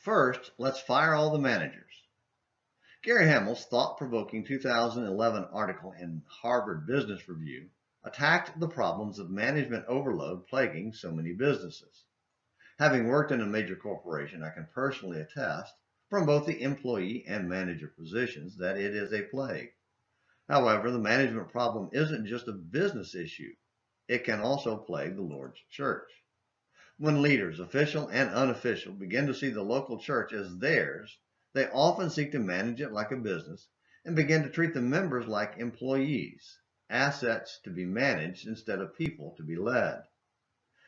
First, let's fire all the managers. Gary Hamel's thought-provoking 2011 article in Harvard Business Review attacked the problems of management overload plaguing so many businesses. Having worked in a major corporation, I can personally attest, from both the employee and manager positions, that it is a plague. However, the management problem isn't just a business issue. It can also plague the Lord's church. When leaders, official and unofficial, begin to see the local church as theirs, they often seek to manage it like a business and begin to treat the members like employees, assets to be managed instead of people to be led.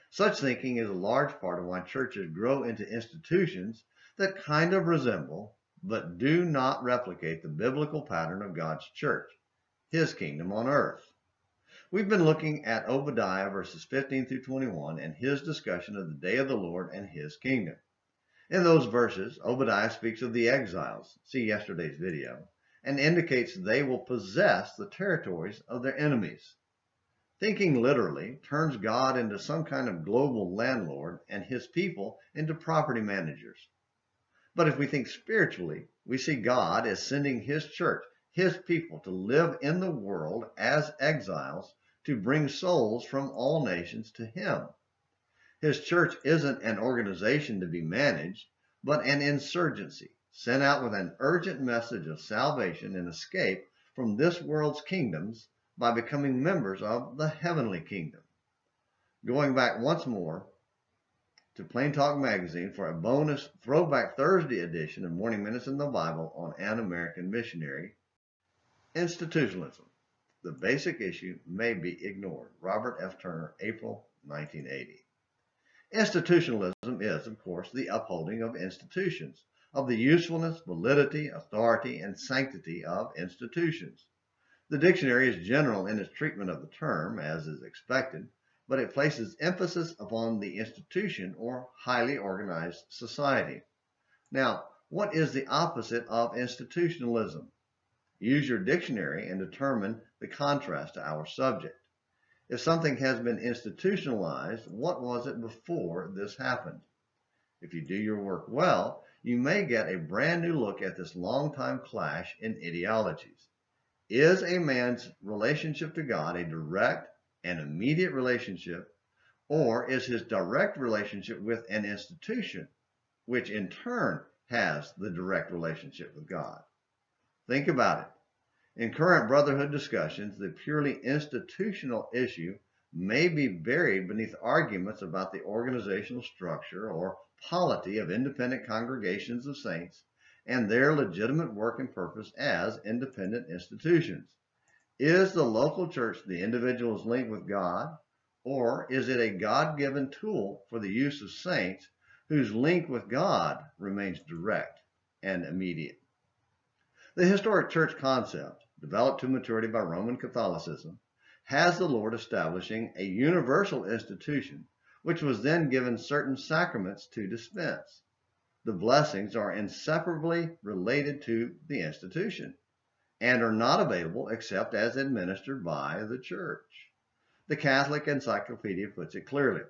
Such thinking is a large part of why churches grow into institutions that kind of resemble, but do not replicate the biblical pattern of God's church, His kingdom on earth. We've been looking at Obadiah verses 15 through 21 and his discussion of the day of the Lord and His kingdom. In those verses, Obadiah speaks of the exiles, see yesterday's video, and indicates they will possess the territories of their enemies. Thinking literally turns God into some kind of global landlord and His people into property managers. But if we think spiritually, we see God as sending His church, His people, to live in the world as exiles to bring souls from all nations to Him. His church isn't an organization to be managed, but an insurgency sent out with an urgent message of salvation and escape from this world's kingdoms by becoming members of the heavenly kingdom. Going back once more to Plain Talk Magazine for a bonus Throwback Thursday edition of Morning Minutes in the Bible on an American missionary, institutionalism. The basic issue may be ignored. Robert F. Turner, April 1980. Institutionalism is, of course, the upholding of institutions, of the usefulness, validity, authority, and sanctity of institutions. The dictionary is general in its treatment of the term, as is expected, but it places emphasis upon the institution or highly organized society. Now, what is the opposite of institutionalism? Use your dictionary and determine the contrast to our subject. If something has been institutionalized, what was it before this happened? If you do your work well, you may get a brand new look at this long-time clash in ideologies. Is a man's relationship to God a direct and immediate relationship, or is his direct relationship with an institution, which in turn has the direct relationship with God? Think about it. In current brotherhood discussions, the purely institutional issue may be buried beneath arguments about the organizational structure or polity of independent congregations of saints and their legitimate work and purpose as independent institutions. Is the local church the individual's link with God, or is it a God-given tool for the use of saints whose link with God remains direct and immediate? The historic church concept, developed to maturity by Roman Catholicism, has the Lord establishing a universal institution, which was then given certain sacraments to dispense. The blessings are inseparably related to the institution and are not available except as administered by the church. The Catholic Encyclopedia puts it clearly.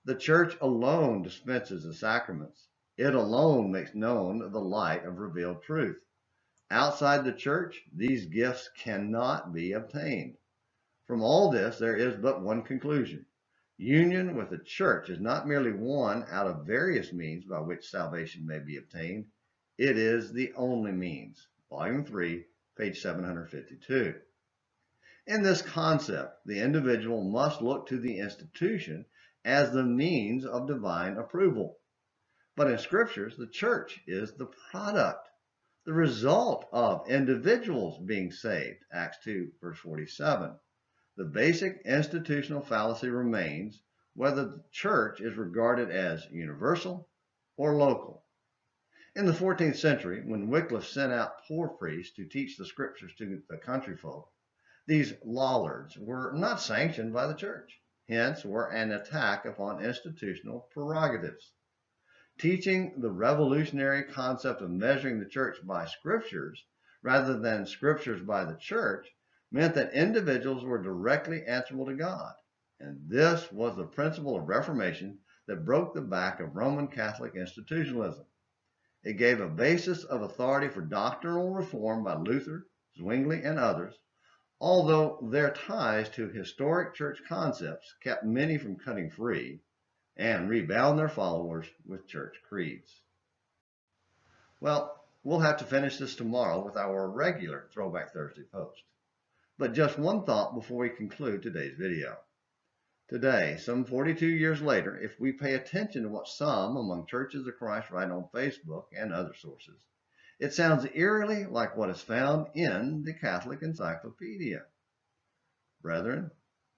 The church alone dispenses the sacraments. It alone makes known the light of revealed truth. Outside the church, these gifts cannot be obtained. From all this, there is but one conclusion. Union with the church is not merely one out of various means by which salvation may be obtained. It is the only means. Volume 3, page 752. In this concept, the individual must look to the institution as the means of divine approval. But in scriptures, the church is the product, the result of individuals being saved. Acts 2, verse 47. The basic institutional fallacy remains whether the church is regarded as universal or local. In the 14th century, when Wycliffe sent out poor priests to teach the scriptures to the country folk, these lollards were not sanctioned by the church, hence were an attack upon institutional prerogatives. Teaching the revolutionary concept of measuring the church by scriptures rather than scriptures by the church meant that individuals were directly answerable to God. And this was the principle of Reformation that broke the back of Roman Catholic institutionalism. It gave a basis of authority for doctrinal reform by Luther, Zwingli, and others, although their ties to historic church concepts kept many from cutting free and rebound their followers with church creeds. Well, we'll have to finish this tomorrow with our regular Throwback Thursday post. But just one thought before we conclude today's video. Today, some 42 years later, if we pay attention to what some among churches of Christ write on Facebook and other sources, it sounds eerily like what is found in the Catholic Encyclopedia. Brethren,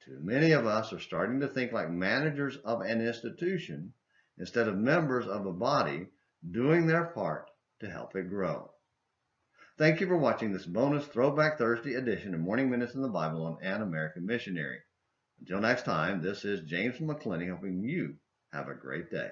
too many of us are starting to think like managers of an institution instead of members of a body doing their part to help it grow. Thank you for watching this bonus Throwback Thursday edition of Morning Minutes in the Bible on An American Missionary. Until next time, this is James McClenny helping you have a great day.